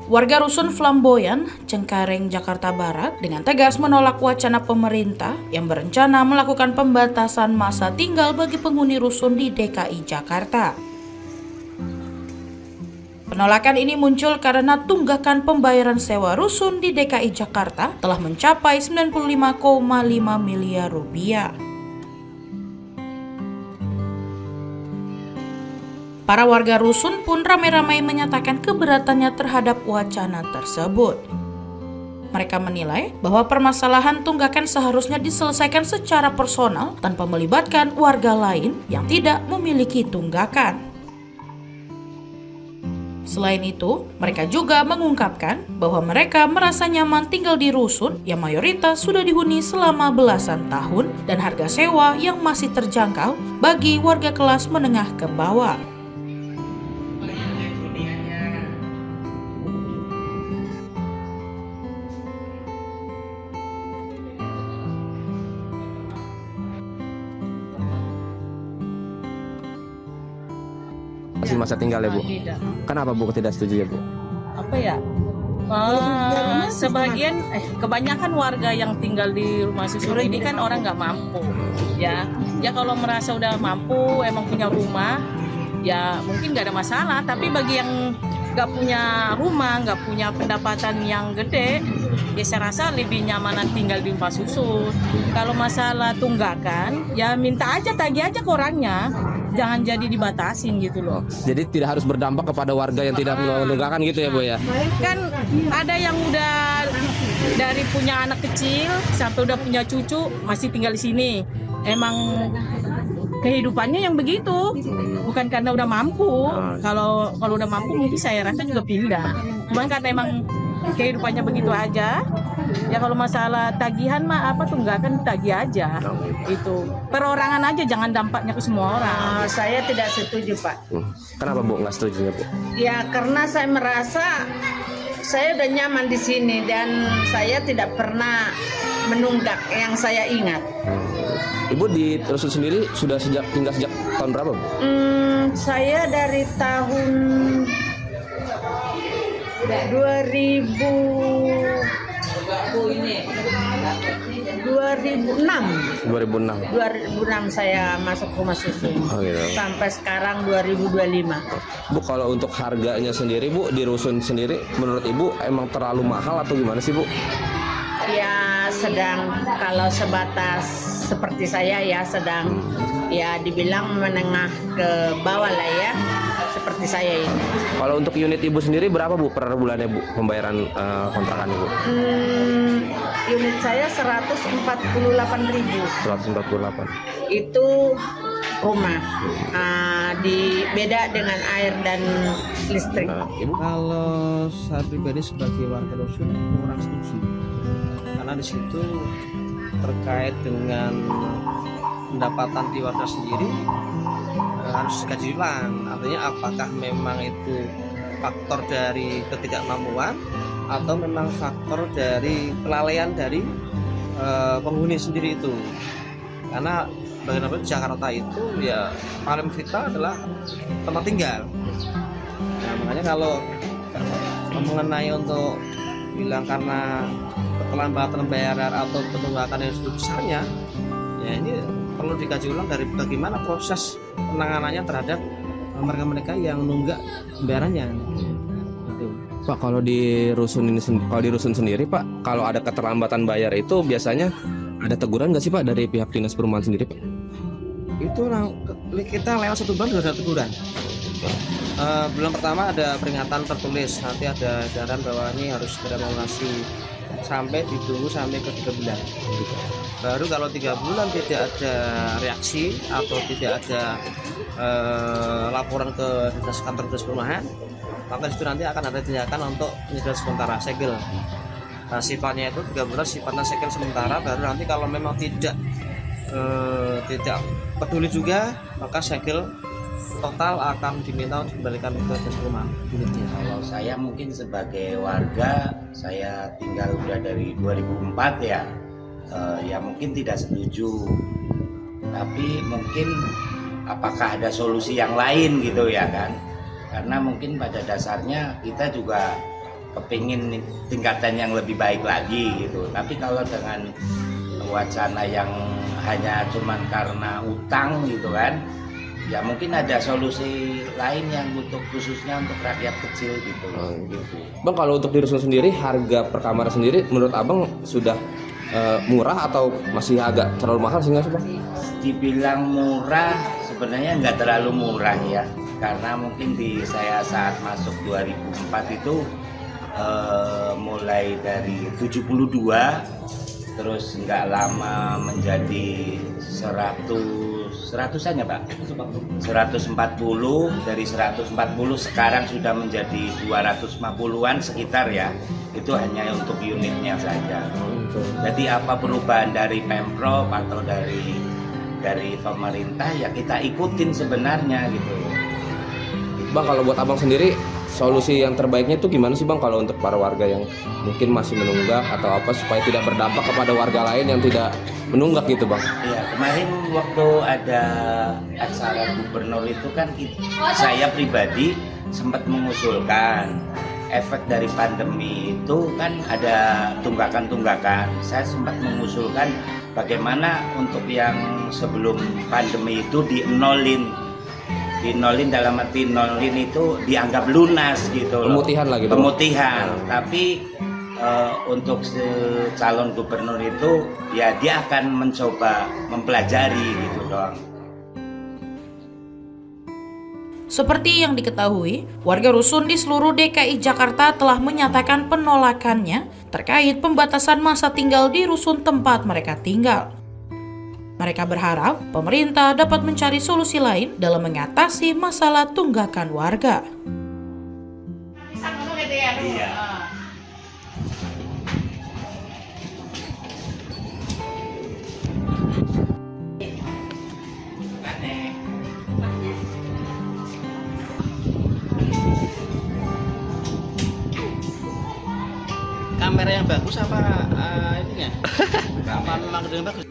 Warga Rusun Flamboyan, Cengkareng, Jakarta Barat dengan tegas menolak wacana pemerintah yang berencana melakukan pembatasan masa tinggal bagi penghuni rusun di DKI Jakarta. Penolakan ini muncul karena tunggakan pembayaran sewa rusun di DKI Jakarta telah mencapai 95,5 miliar rupiah. Para warga rusun pun ramai-ramai menyatakan keberatannya terhadap wacana tersebut. Mereka menilai bahwa permasalahan tunggakan seharusnya diselesaikan secara personal tanpa melibatkan warga lain yang tidak memiliki tunggakan. Selain itu, mereka juga mengungkapkan bahwa mereka merasa nyaman tinggal di rusun yang mayoritas sudah dihuni selama belasan tahun dan harga sewa yang masih terjangkau bagi warga kelas menengah ke bawah. Masih masa tinggal ya Bu? Tidak. Kenapa Bu tidak setuju ya Bu? Apa ya? Sebagian, kebanyakan warga yang tinggal di rumah susun ini kan orang nggak mampu, ya. Ya kalau merasa udah mampu, emang punya rumah, ya mungkin nggak ada masalah. Tapi bagi yang nggak punya rumah, nggak punya pendapatan yang gede, ya saya rasa lebih nyamanan tinggal di rumah susun. Kalau masalah tunggakan, ya minta aja, tagih aja ke orangnya. Jangan jadi dibatasin gitu loh. Jadi tidak harus berdampak kepada warga yang tidak menunggakan gitu ya Bu ya? Kan ada yang udah dari punya anak kecil sampai udah punya cucu masih tinggal di sini. Emang kehidupannya yang begitu, bukan karena udah mampu. Kalau udah mampu mungkin saya rasa juga pindah. Cuman karena emang kehidupannya begitu aja. Ya kalau masalah tagihan mah tunggakan tagih aja. Itu perorangan aja, jangan dampaknya ke semua orang. Saya tidak setuju Pak. Kenapa Bu nggak setuju ya Bu? Ya karena saya merasa saya udah nyaman di sini dan saya tidak pernah menunggak yang saya ingat. Ibu di rusun sendiri sudah tinggal sejak tahun berapa Bu? Saya dari tahun 2006 saya masuk rumah susun. Oh, gitu. Sampai sekarang 2025. Bu kalau untuk harganya sendiri Bu di rusun sendiri menurut Ibu emang terlalu mahal atau gimana sih Bu? Ya sedang, kalau sebatas seperti saya ya sedang ya dibilang menengah ke bawah lah ya, seperti saya ini. Kalau untuk unit Ibu sendiri berapa Bu per bulannya Bu pembayaran kontrakan Ibu? Unit saya 148.000. 148. Itu rumah. Beda dengan air dan listrik. Ibu? Kalau saya pribadi sebagai warga rusun kurang setuju, karena di situ terkait dengan pendapatan di warga sendiri harus dikaji ulang. Artinya apakah memang itu faktor dari ketidakmampuan atau memang faktor dari kelalaian dari penghuni sendiri itu. Karena bagaimanapun Jakarta itu ya paling vital adalah tempat tinggal. Nah, makanya kalau mengenai untuk bilang karena keterlambatan bayaran atau penunggakan yang cukup besarnya, ya ini perlu dikaji ulang dari bagaimana proses penanganannya terhadap mereka-mereka yang nunggak bayarannya. Gitu. Pak kalau di rusun ini kalau di rusun sendiri Pak, kalau ada keterlambatan bayar itu biasanya ada teguran nggak sih Pak dari pihak dinas perumahan sendiri Pak? Itu kita lewat 1 bulan sudah ada teguran. Bulan pertama ada peringatan tertulis, nanti ada edaran bahwa ini harus segera melunasi, sampai ditunggu sampai ke 3 bulan. Baru kalau 3 bulan tidak ada reaksi atau tidak ada laporan ke dinas kantor dinas perumahan, maka itu nanti akan ada tindakan untuk penyediaan sementara segel. Nah, sifatnya itu 3 bulan sifatnya segel sementara, baru nanti kalau memang tidak peduli juga, maka segel total akan diminta untuk dikembalikan ke dinas perumahan unitnya. Kalau saya mungkin sebagai warga, saya tinggal udah dari 2004 ya, ya mungkin tidak setuju. Tapi mungkin apakah ada solusi yang lain gitu ya kan? Karena mungkin pada dasarnya kita juga kepingin tingkatan yang lebih baik lagi gitu. Tapi kalau dengan wacana yang hanya cuman karena utang gitu kan, ya mungkin ada solusi lain yang untuk khususnya untuk rakyat kecil gitu. Gitu. Bang, kalau untuk di rusun sendiri harga per kamar sendiri menurut abang sudah murah atau masih agak terlalu mahal sih nggak sih bang? Dibilang murah sebenarnya nggak terlalu murah ya, karena mungkin di saya saat masuk 2004 itu mulai dari 72 terus nggak lama menjadi 100-an ya Pak? 140, dari 140 sekarang sudah menjadi 250-an sekitar ya. Itu hanya untuk unitnya saja. Jadi apa perubahan dari Pemprov atau dari pemerintah ya kita ikutin sebenarnya gitu. Bang, kalau buat abang sendiri solusi yang terbaiknya itu gimana sih bang kalau untuk para warga yang mungkin masih menunggak atau apa supaya tidak berdampak kepada warga lain yang tidak menunggak gitu bang? Iya, kemarin waktu ada acara gubernur itu kan saya pribadi sempat mengusulkan efek dari pandemi itu kan ada tunggakan-tunggakan. Saya sempat mengusulkan bagaimana untuk yang sebelum pandemi itu dinolin dalam arti nolin itu dianggap lunas gitu loh. Pemutihan lagi. Pemutihan. Tapi untuk calon gubernur itu ya dia akan mencoba mempelajari gitu doang. Seperti yang diketahui, warga rusun di seluruh DKI Jakarta telah menyatakan penolakannya terkait pembatasan masa tinggal di rusun tempat mereka tinggal. Mereka berharap pemerintah dapat mencari solusi lain dalam mengatasi masalah tunggakan warga. Kamera yang bagus apa ininya? Apa memang gedung bagus?